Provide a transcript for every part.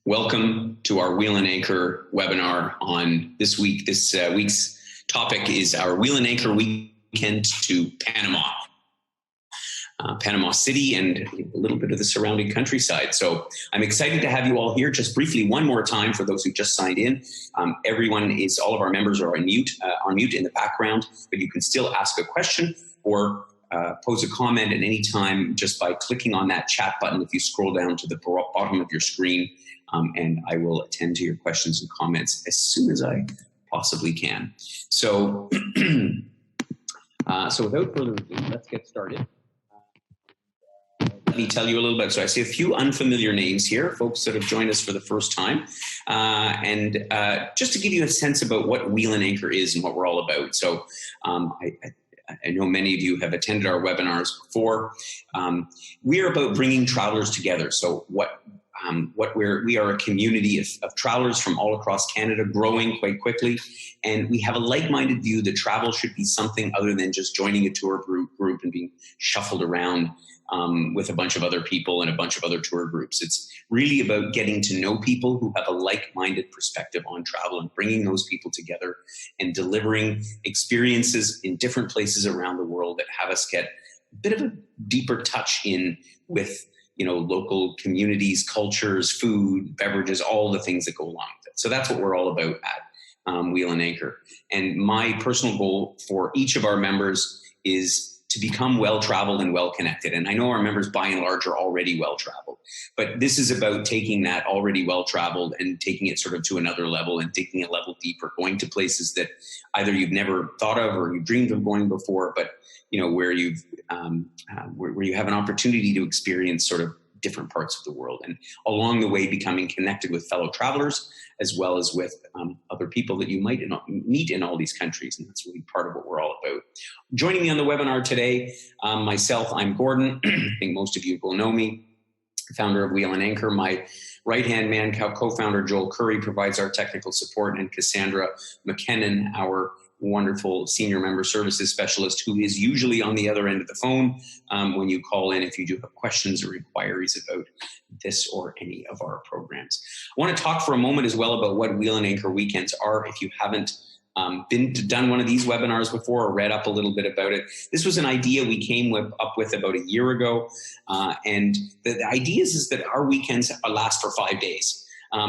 Welcome to our Wheel and Anchor webinar on this week. This week's topic is our Wheel and Anchor weekend to Panama. Panama City and a little bit of the surrounding countryside. So I'm excited to have you all here. Just briefly, one more time for those who just signed in. All of our members are on mute in the background, but you can still ask a question or pose a comment at any time just by clicking on that chat button if you scroll down to the bottom of your screen, and I will attend to your questions and comments as soon as I possibly can. So, so without further ado, let's get started. Let me tell you a little bit. So I see a few unfamiliar names here, folks that have joined us for the first time. And just to give you a sense about what Wheel and Anchor is and what we're all about. So I know many of you have attended our webinars before. We are about bringing travelers together. So we are a community of travelers from all across Canada, growing quite quickly. And we have a like-minded view that travel should be something other than just joining a tour group and being shuffled around with a bunch of other people and a bunch of other tour groups. It's really about getting to know people who have a like-minded perspective on travel and bringing those people together and delivering experiences in different places around the world that have us get a bit of a deeper touch in with, local communities, cultures, food, beverages, all the things that go along with it. So that's what we're all about at Wheel and Anchor. And my personal goal for each of our members is to become well-traveled and well-connected. And I know our members by and large are already well-traveled, but this is about taking that already well-traveled and taking it sort of to another level and digging a level deeper, going to places that either you've never thought of or you dreamed of going before, but where you have an opportunity to experience sort of different parts of the world, and along the way becoming connected with fellow travelers as well as with other people that you might meet in all these countries. And that's really part of what we're all about. Joining me on the webinar today, myself, I'm Gordon. I think most of you will know me, founder of Wheel and Anchor. My right-hand man, co-founder Joel Curry, provides our technical support, and Cassandra McKinnon, our wonderful senior member services specialist, who is usually on the other end of the phone when you call in if you do have questions or inquiries about this or any of our programs. I want to talk for a moment as well about what Wheel and Anchor weekends are. If you haven't done one of these webinars before or read up a little bit about it, this was an idea we came up with about a year ago. And the idea is that our weekends last for 5 days.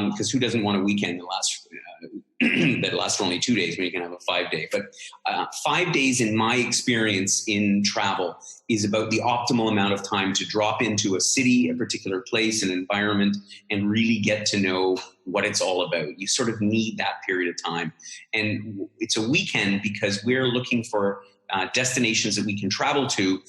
Because who doesn't want a weekend that lasts for only 2 days when you can have a 5 day? But 5 days, in my experience in travel, is about the optimal amount of time to drop into a city, a particular place, an environment, and really get to know what it's all about. You sort of need that period of time. And it's a weekend because we're looking for destinations that we can travel to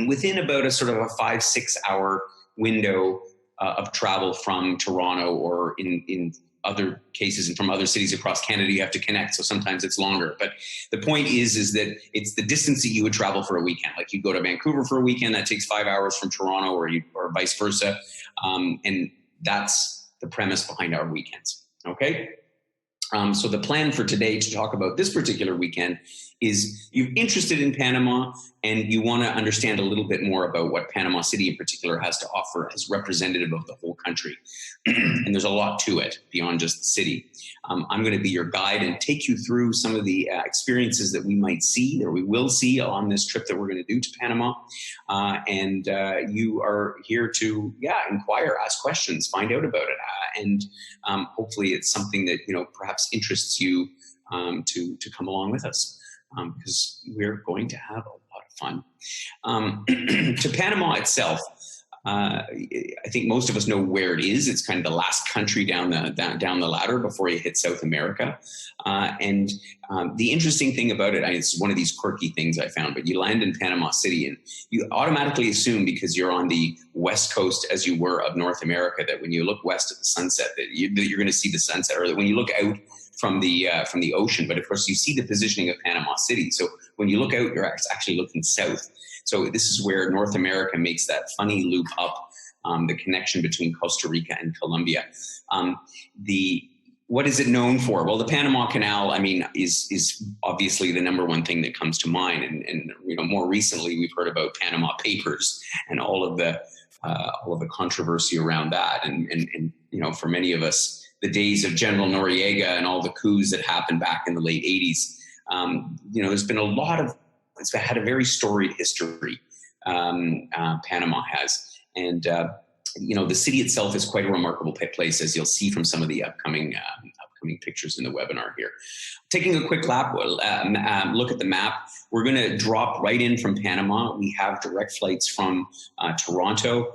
within about a sort of a 5-6 hour window of travel from Toronto, or in other cases and from other cities across Canada, you have to connect. So sometimes it's longer. But the point is that it's the distance that you would travel for a weekend. Like you go to Vancouver for a weekend, that takes 5 hours from Toronto, or vice versa. And that's the premise behind our weekends. Okay. So the plan for today to talk about this particular weekend is you're interested in Panama and you want to understand a little bit more about what Panama City in particular has to offer as representative of the whole country. And there's a lot to it beyond just the city. I'm going to be your guide and take you through some of the experiences that we might see or we will see on this trip that we're going to do to Panama. And you are here to, inquire, ask questions, find out about it. And hopefully it's something that, perhaps interests you to come along with us. Because we're going to have a lot of fun. To Panama itself, I think most of us know where it is. It's kind of the last country down the ladder before you hit South America. And the interesting thing about it, it's one of these quirky things I found, but you land in Panama City and you automatically assume, because you're on the west coast as you were of North America, that when you look west at the sunset, that you're going to see the sunset, or that when you look out from the ocean. But of course, you see the positioning of Panama City. So when you look out, you're actually looking south. So this is where North America makes that funny loop up, the connection between Costa Rica and Colombia. What is it known for? Well, the Panama Canal, is obviously the number one thing that comes to mind. And more recently, we've heard about Panama Papers and all of the all of the controversy around that. And for many of us, the days of General Noriega and all the coups that happened back in the late 80s, there's been it's had a very storied history. Panama has. And, the city itself is quite a remarkable place, as you'll see from some of the upcoming pictures in the webinar here. Taking a quick look at the map, we're going to drop right in from Panama. We have direct flights from Toronto,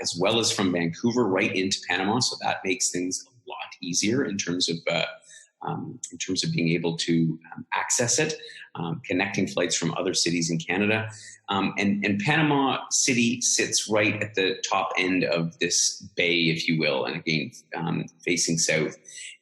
as well as from Vancouver right into Panama. So that makes things a lot easier in terms of being able to access it, connecting flights from other cities in Canada. And Panama City sits right at the top end of this bay, if you will, and again, facing south.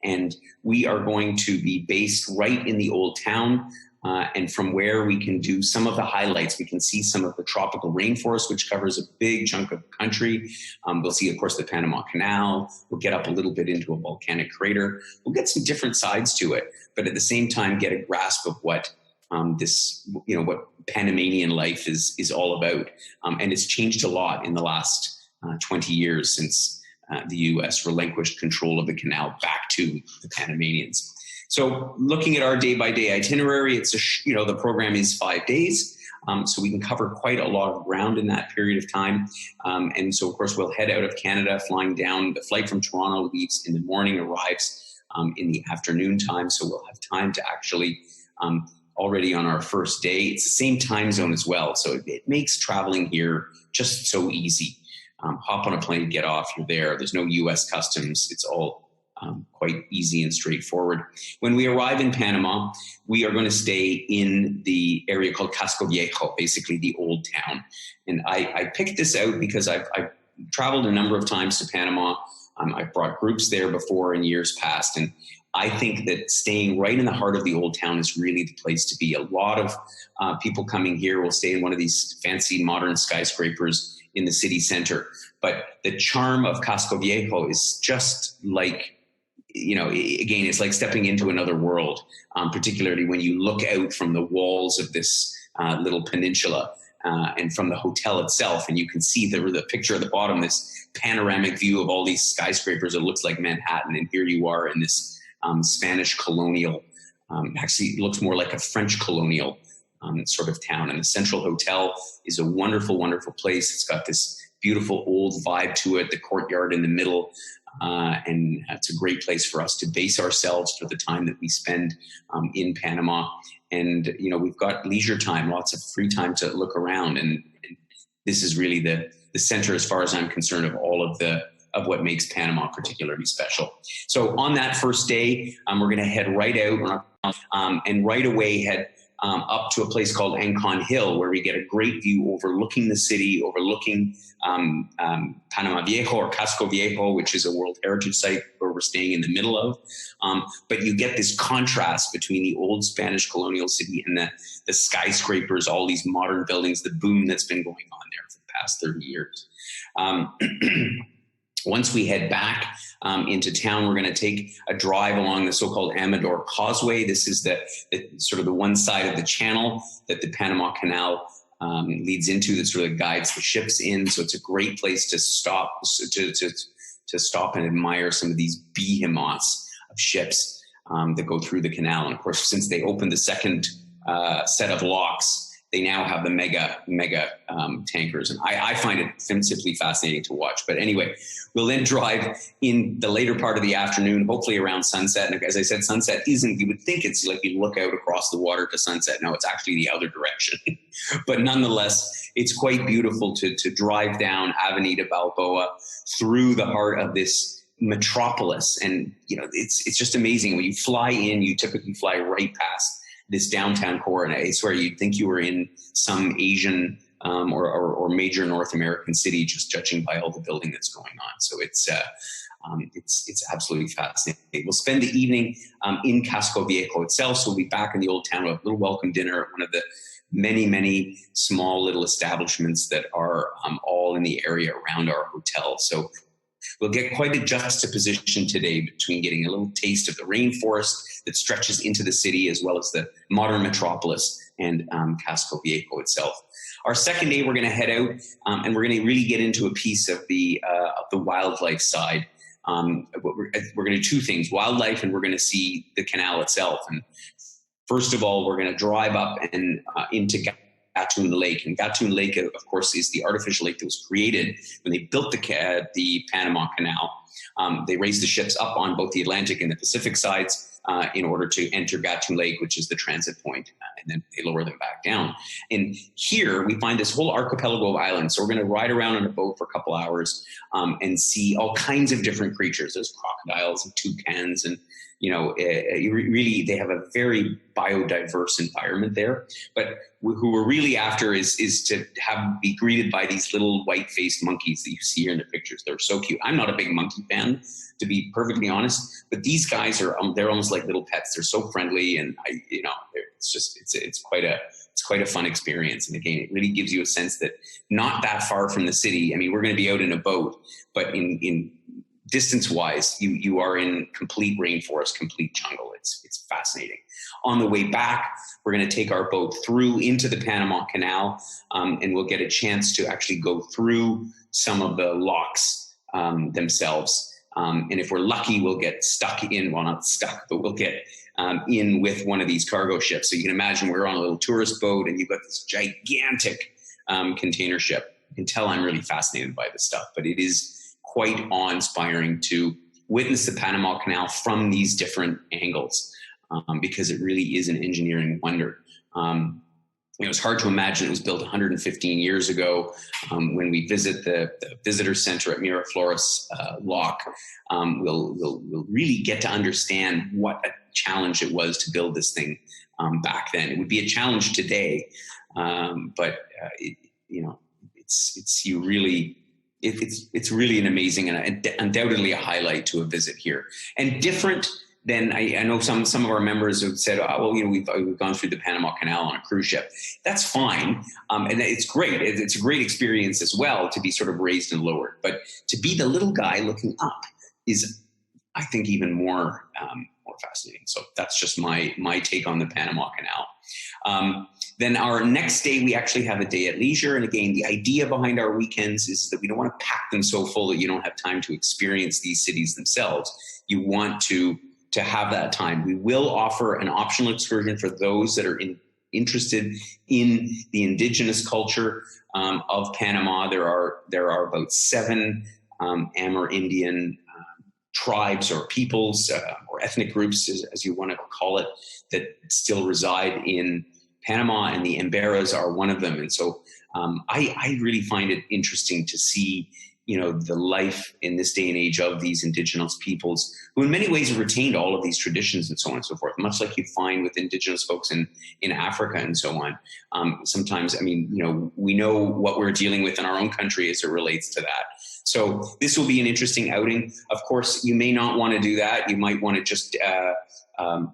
And we are going to be based right in the old town. And from where we can do some of the highlights, we can see some of the tropical rainforest, which covers a big chunk of country. We'll see, of course, the Panama Canal. We'll get up a little bit into a volcanic crater. We'll get some different sides to it, but at the same time, get a grasp of what what Panamanian life is all about. And it's changed a lot in the last 20 years since the U.S. relinquished control of the canal back to the Panamanians. So looking at our day-by-day itinerary, the program is 5 days. So we can cover quite a lot of ground in that period of time. And so, of course, we'll head out of Canada, flying down. The flight from Toronto leaves in the morning, arrives in the afternoon time. So we'll have time to actually, already on our first day, it's the same time zone as well. So it makes traveling here just so easy. Hop on a plane, get off, you're there. There's no U.S. customs. It's all quite easy and straightforward. When we arrive in Panama, we are going to stay in the area called Casco Viejo, basically the old town. And I picked this out because I've traveled a number of times to Panama. I've brought groups there before in years past. And I think that staying right in the heart of the old town is really the place to be. A lot of people coming here will stay in one of these fancy modern skyscrapers in the city center. But the charm of Casco Viejo is just like, again, it's like stepping into another world, particularly when you look out from the walls of this little peninsula and from the hotel itself. And you can see the picture at the bottom, this panoramic view of all these skyscrapers. It looks like Manhattan. And here you are in this Spanish colonial, actually it looks more like a French colonial sort of town. And the Central Hotel is a wonderful, wonderful place. It's got this beautiful old vibe to it, the courtyard in the middle. And it's a great place for us to base ourselves for the time that we spend in Panama. And, we've got leisure time, lots of free time to look around. And this is really the center, as far as I'm concerned, of all of what makes Panama particularly special. So on that first day, we're going to head right out and right away head up to a place called Ancon Hill, where we get a great view overlooking the city, overlooking Panama Viejo or Casco Viejo, which is a World Heritage Site where we're staying in the middle of. But you get this contrast between the old Spanish colonial city and the skyscrapers, all these modern buildings, the boom that's been going on there for the past 30 years. Once we head back into town, we're going to take a drive along the so-called Amador Causeway. This is the sort of the one side of the channel that the Panama Canal leads into, that sort of guides the ships in. So it's a great place to stop to stop and admire some of these behemoths of ships that go through the canal. And of course, since they opened the second set of locks, they now have the mega tankers. And I find it simply fascinating to watch. But anyway, we'll then drive in the later part of the afternoon, hopefully around sunset. And as I said, sunset isn't, you would think it's like you look out across the water to sunset. No, it's actually the other direction. But nonetheless, it's quite beautiful to drive down Avenida Balboa through the heart of this metropolis. And, it's just amazing. When you fly in, you typically fly right past this downtown core, and I swear you'd think you were in some Asian or major North American city, just judging by all the building that's going on. So it's absolutely fascinating. We'll spend the evening in Casco Viejo itself, so we'll be back in the old town with a little welcome dinner at one of the many, many small little establishments that are all in the area around our hotel. So we'll get quite a juxtaposition today between getting a little taste of the rainforest that stretches into the city, as well as the modern metropolis and Casco Viejo itself. Our second day, we're going to head out and we're going to really get into a piece of the wildlife side. We're going to do two things: wildlife, and we're going to see the canal itself. And first of all, we're going to drive up and into Gatun Lake. And Gatun Lake, of course, is the artificial lake that was created when they built the Panama Canal. They raised the ships up on both the Atlantic and the Pacific sides in order to enter Gatun Lake, which is the transit point, and then they lower them back down. And here we find this whole archipelago of islands. So we're going to ride around on a boat for a couple hours and see all kinds of different creatures. There's crocodiles and toucans, and really they have a very biodiverse environment there. But who we're really after is to be greeted by these little white-faced monkeys that you see here in the pictures. They're so cute. I'm not a big monkey fan, to be perfectly honest, but these guys they're almost like little pets. They're so friendly, and it's quite a fun experience. And again, it really gives you a sense that not that far from the city. I mean, we're going to be out in a boat, but in distance-wise, you are in complete rainforest, complete jungle. It's fascinating. On the way back, we're going to take our boat through into the Panama Canal, and we'll get a chance to actually go through some of the locks themselves. And if we're lucky, we'll get stuck in, well, not stuck, but we'll get in with one of these cargo ships. So you can imagine we're on a little tourist boat, and you've got this gigantic container ship. You can tell I'm really fascinated by this stuff, but it is quite awe-inspiring to witness the Panama Canal from these different angles, because it really is an engineering wonder. It's hard to imagine it was built 115 years ago. When we visit the visitor center at Miraflores Lock, we'll really get to understand what a challenge it was to build this thing back then. It would be a challenge today, but it's really an amazing and undoubtedly a highlight to a visit here, and different than I know some of our members have said, we've gone through the Panama Canal on a cruise ship. That's fine, and it's great. It's a great experience as well to be sort of raised and lowered, but to be the little guy looking up is, I think, even more fascinating. So that's just my take on the Panama Canal. Then our next day, we actually have a day at leisure. And again, the idea behind our weekends is that we don't want to pack them so full that you don't have time to experience these cities themselves. You want to have that time. We will offer an optional excursion for those that are interested in the indigenous culture of Panama. There are about 7 Amerindian tribes or peoples or ethnic groups, as you want to call it, that still reside in Panama, and the Emberas are one of them. And so I really find it interesting to see, the life in this day and age of these indigenous peoples, who in many ways have retained all of these traditions and so on and so forth, much like you find with indigenous folks in Africa and so on. Sometimes, we know what we're dealing with in our own country as it relates to that. So this will be an interesting outing. Of course, you may not want to do that. You might want to just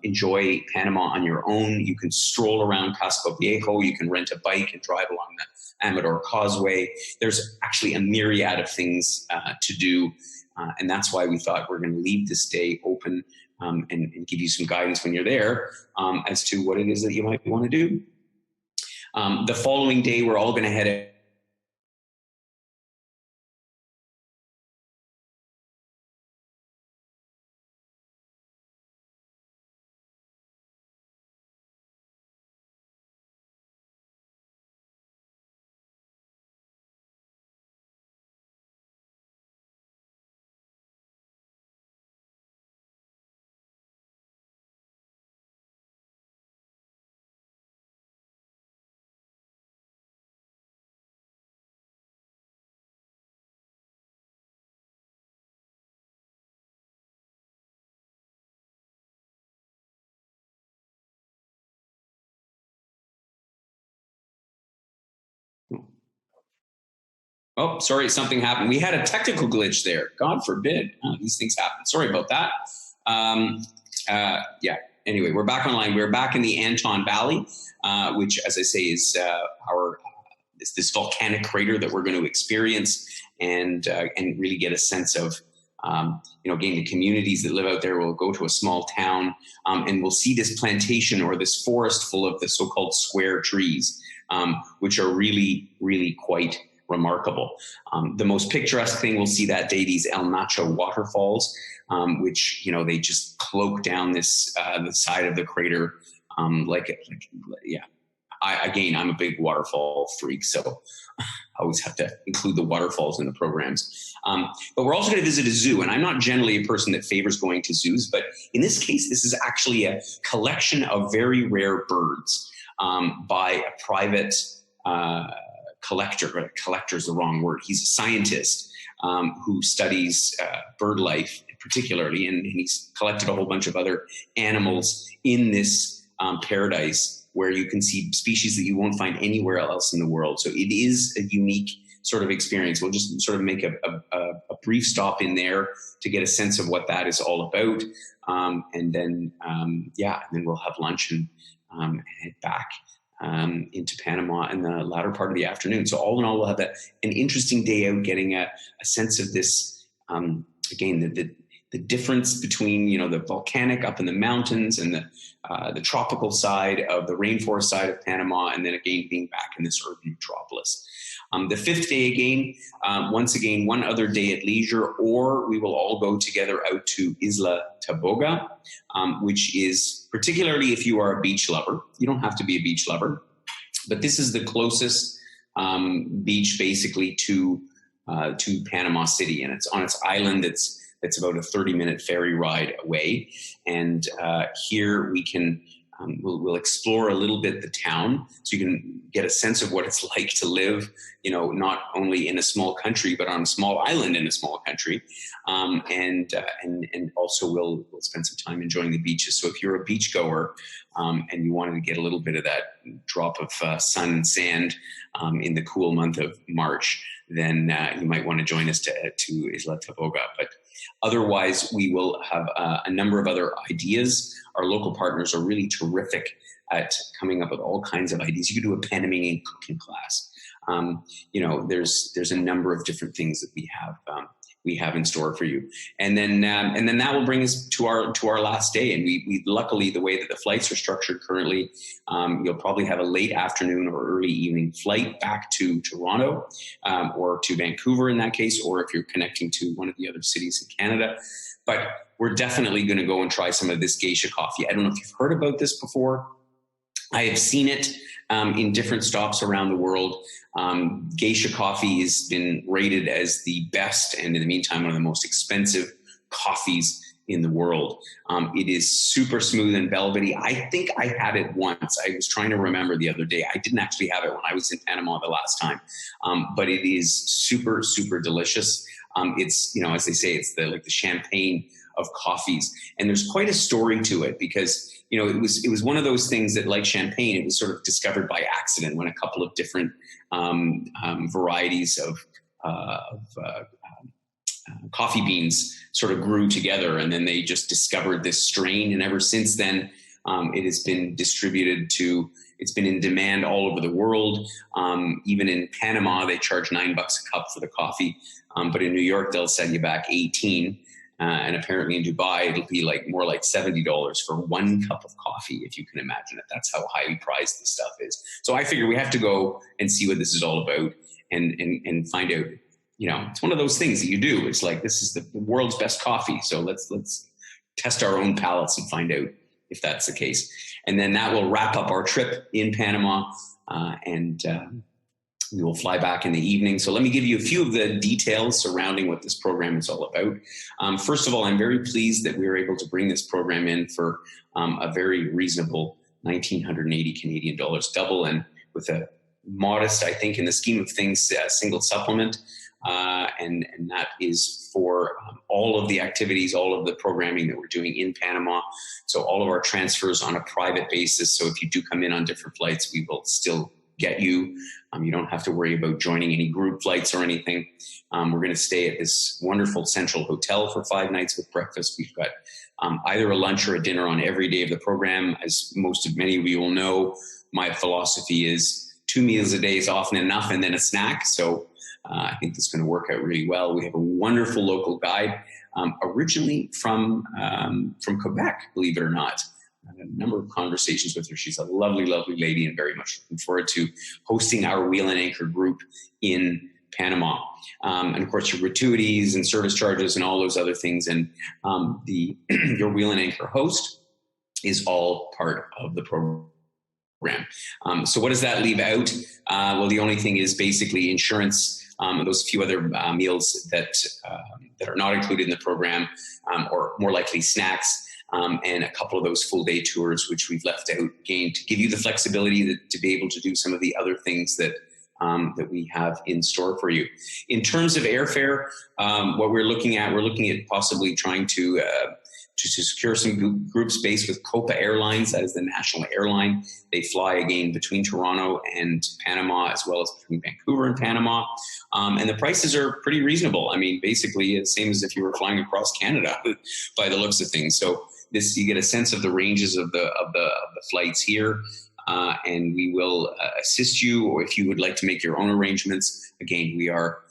enjoy Panama on your own. You can stroll around Casco Viejo. You can rent a bike and drive along the Amador Causeway. There's actually a myriad of things to do. And that's why we thought we're going to leave this day open and give you some guidance when you're there as to what it is that you might want to do. The following day, we're all going to head out. Oh, sorry, something happened. We had a technical glitch there. God forbid. These things happen. Sorry about that. Anyway, we're back online. We're back in the Anton Valley, which, as I say, is this volcanic crater that we're going to experience and really get a sense of Again, the communities that live out there will go to a small town, and we'll see this plantation or this forest full of the so-called square trees, which are really, really quite remarkable. The most picturesque thing we'll see that day, these El Nacho waterfalls, which, they just cloak down this, the side of the crater. I'm a big waterfall freak, so I always have to include the waterfalls in the programs. But we're also going to visit a zoo, and I'm not generally a person that favors going to zoos, but in this case, this is actually a collection of very rare birds by a private collector. Collector is the wrong word. He's a scientist who studies bird life particularly, and he's collected a whole bunch of other animals in this paradise where you can see species that you won't find anywhere else in the world. So it is a unique sort of experience. We'll just sort of make a brief stop in there to get a sense of what that is all about. And then we'll have lunch and head back into Panama in the latter part of the afternoon. So all in all, we'll have an interesting day out, getting a sense of this, again, the difference between, the volcanic up in the mountains and the tropical side of the rainforest side of Panama, and then again being back in this urban metropolis. The fifth day again, once again, one other day at leisure, or we will all go together out to Isla de Boga, which is particularly if you are a beach lover. You don't have to be a beach lover, but this is the closest beach basically to Panama City, and it's on its island that's about a 30-minute ferry ride away. And here we can, we'll explore a little bit the town, so you can get a sense of what it's like to live, not only in a small country, but on a small island in a small country. And also we'll spend some time enjoying the beaches. So if you're a beachgoer and you wanted to get a little bit of that drop of sun and sand in the cool month of March, then you might want to join us to Isla de Boga. But otherwise, we will have a number of other ideas. Our local partners are really terrific at coming up with all kinds of ideas. You could do a Panamanian cooking class. There's a number of different things that we have in store for you, and then that will bring us to our last day. And we luckily, the way that the flights are structured currently, you'll probably have a late afternoon or early evening flight back to Toronto or to Vancouver in that case, or if you're connecting to one of the other cities in Canada. But we're definitely going to go and try some of this Geisha coffee. I don't know if you've heard about this before. I have seen it in different stops around the world. Geisha coffee has been rated as the best, and in the meantime, one of the most expensive coffees in the world. It is super smooth and velvety. I think I had it once. I was trying to remember the other day. I didn't actually have it when I was in Panama the last time, but it is super, super delicious. It's, as they say, it's the champagne of coffees. And there's quite a story to it because, it was one of those things that, like champagne, it was sort of discovered by accident when a couple of different varieties of coffee beans sort of grew together, and then they just discovered this strain. And ever since then, it has been distributed it's been in demand all over the world. Even in Panama, they charge $9 a cup for the coffee. But in New York, they'll send you back 18. And apparently in Dubai, it'll be more like $70 for one cup of coffee, if you can imagine it. That's how highly prized this stuff is. So I figure we have to go and see what this is all about and find out. It's one of those things that you do. It's like, this is the world's best coffee. So let's test our own palates and find out if that's the case. And then that will wrap up our trip in Panama. We will fly back in the evening. So let me give you a few of the details surrounding what this program is all about. First of all, I'm very pleased that we were able to bring this program in for a very reasonable 1,980 Canadian dollars double, and with a modest, I think, in the scheme of things, single supplement. And that is for all of the activities, all of the programming that we're doing in Panama. So all of our transfers on a private basis. So if you do come in on different flights, we will still get you. You don't have to worry about joining any group flights or anything. We're going to stay at this wonderful central hotel for 5 nights with breakfast. We've got either a lunch or a dinner on every day of the program. As many of you will know, my philosophy is 2 meals a day is often enough, and then a snack. So I think this is going to work out really well. We have a wonderful local guide, originally from Quebec, believe it or not. I had a number of conversations with her. She's a lovely, lovely lady, and very much looking forward to hosting our Wheel and Anchor group in Panama. And of course, your gratuities and service charges and all those other things, and your Wheel and Anchor host is all part of the program. So what does that leave out? Well, the only thing is basically insurance, those few other meals that are not included in the program, or more likely snacks, and a couple of those full day tours, which we've left out again to give you the flexibility to be able to do some of the other things that we have in store for you. In terms of airfare, what we're looking at possibly trying to secure some group space with Copa Airlines. That is the national airline. They fly again between Toronto and Panama, as well as between Vancouver and Panama. And the prices are pretty reasonable. I mean, basically the same as if you were flying across Canada by the looks of things. So you get a sense of the ranges of the flights here. And we will assist you, or if you would like to make your own arrangements. Again, we are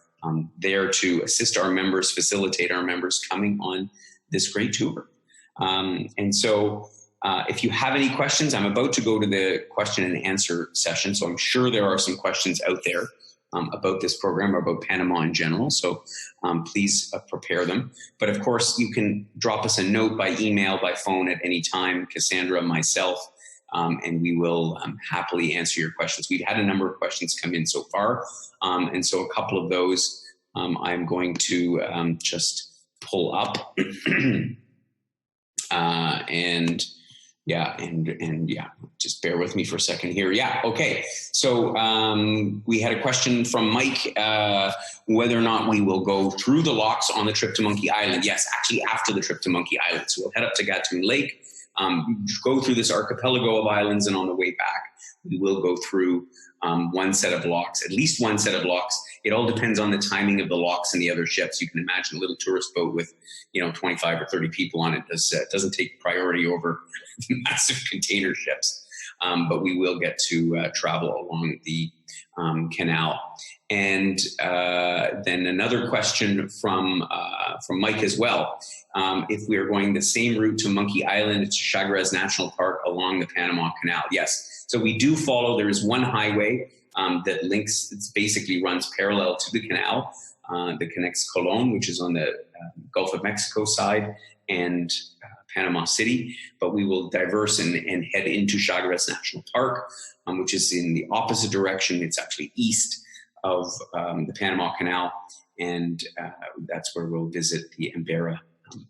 there to assist our members, facilitate our members coming on this great tour. And so if you have any questions, I'm about to go to the question and answer session. So I'm sure there are some questions out there about this program or about Panama in general. So please prepare them. But of course, you can drop us a note by email, by phone at any time, Cassandra, myself, and we will happily answer your questions. We've had a number of questions come in so far. And so a couple of those I'm going to just pull up. And just bear with me for a second here. Yeah. Okay. So, we had a question from Mike, whether or not we will go through the locks on the trip to Monkey Island. Yes, actually after the trip to Monkey Island. So we'll head up to Gatun Lake, go through this archipelago of islands, and on the way back, we will go through one set of locks, at least one set of locks. It all depends on the timing of the locks and the other ships. You can imagine a little tourist boat with, 25 or 30 people on it doesn't take priority over massive container ships. But we will get to travel along the canal. And then another question from Mike as well. If we are going the same route to Monkey Island, to Chagres National Park along the Panama Canal. Yes. So we do follow, there is one highway that links, it basically runs parallel to the canal that connects Colón, which is on the Gulf of Mexico side, and Panama City. But we will diverse and head into Chagres National Park, which is in the opposite direction. It's actually east of the Panama Canal, and that's where we'll visit the Embera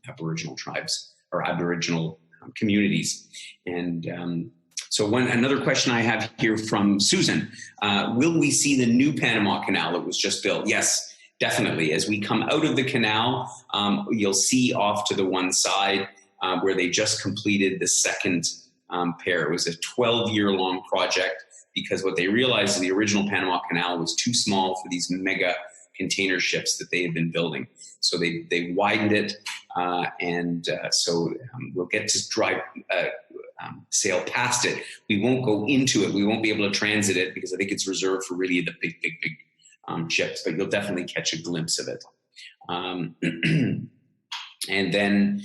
Aboriginal tribes or Aboriginal communities. And so another question I have here from Susan, will we see the new Panama Canal that was just built? Yes, definitely. As we come out of the canal, you'll see off to the one side where they just completed the second pair. It was a 12-year-long project because what they realized is the original Panama Canal was too small for these mega container ships that they had been building. So they widened it, so we'll get to sail past it. We won't go into it. We won't be able to transit it because I think it's reserved for really the big ships, but you'll definitely catch a glimpse of it. And then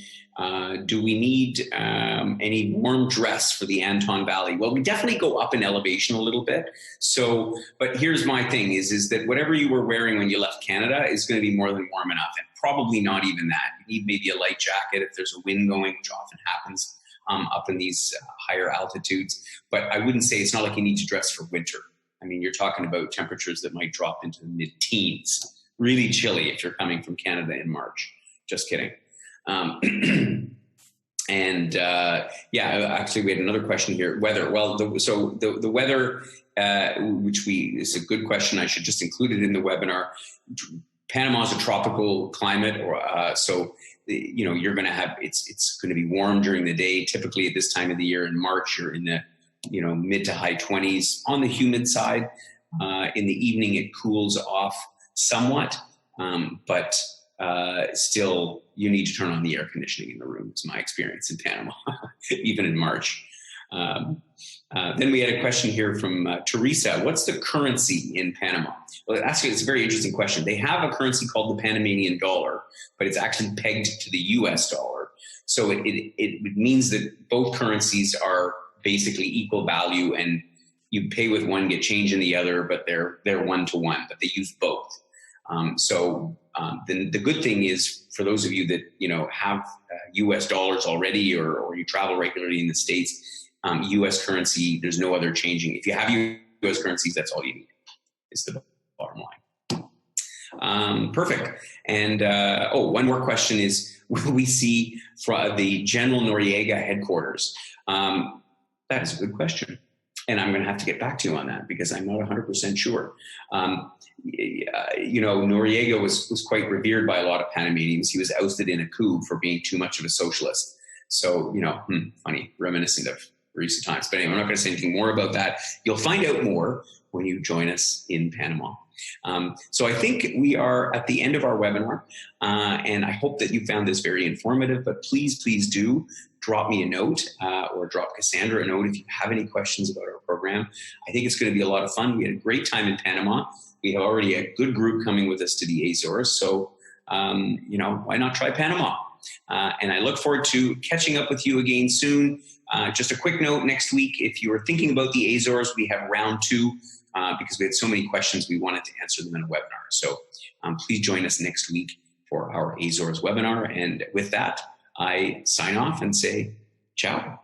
do we need any warm dress for the Anton Valley? Well, we definitely go up in elevation a little bit. So, but here's my thing is that whatever you were wearing when you left Canada is going to be more than warm enough, and probably not even that. You need maybe a light jacket if there's a wind going, which often happens up in these higher altitudes. But I wouldn't say, it's not like you need to dress for winter. I mean, you're talking about temperatures that might drop into the mid-teens. Really chilly if you're coming from Canada in March. Just kidding. Actually, we had another question here. Weather. Well, the weather, is a good question. I should just include it in the webinar. Panama is a tropical climate, you're going to have, it's going to be warm during the day. Typically at this time of the year in March, you're in the, mid to high 20s on the humid side. In the evening, it cools off somewhat, but still you need to turn on the air conditioning in the room. It's my experience in Panama, even in March. Then we had a question here from Teresa. What's the currency in Panama? Well, actually, it's a very interesting question. They have a currency called the Panamanian dollar, but it's actually pegged to the US dollar. So it means that both currencies are basically equal value, and you pay with one, get change in the other, but they're one-to-one, but they use both. The good thing is, for those of you that have US dollars already, or you travel regularly in the States, US currency, there's no other changing. If you have US currencies, that's all you need, is the bottom line. Perfect. And one more question is, will we see from the General Noriega headquarters? That is a good question. And I'm going to have to get back to you on that, because I'm not 100% sure. Noriega was quite revered by a lot of Panamanians. He was ousted in a coup for being too much of a socialist. So, funny, reminiscent of recent times. But anyway, I'm not going to say anything more about that. You'll find out more when you join us in Panama. So I think we are at the end of our webinar, and I hope that you found this very informative. But please do drop me a note or drop Cassandra a note if you have any questions about our program. I think it's going to be a lot of fun. We had a great time in Panama. We have already a good group coming with us to the Azores. So, why not try Panama? And I look forward to catching up with you again soon. Just a quick note, next week, if you are thinking about the Azores, we have round 2 because we had so many questions, we wanted to answer them in a webinar. So please join us next week for our Azores webinar. And with that, I sign off and say ciao.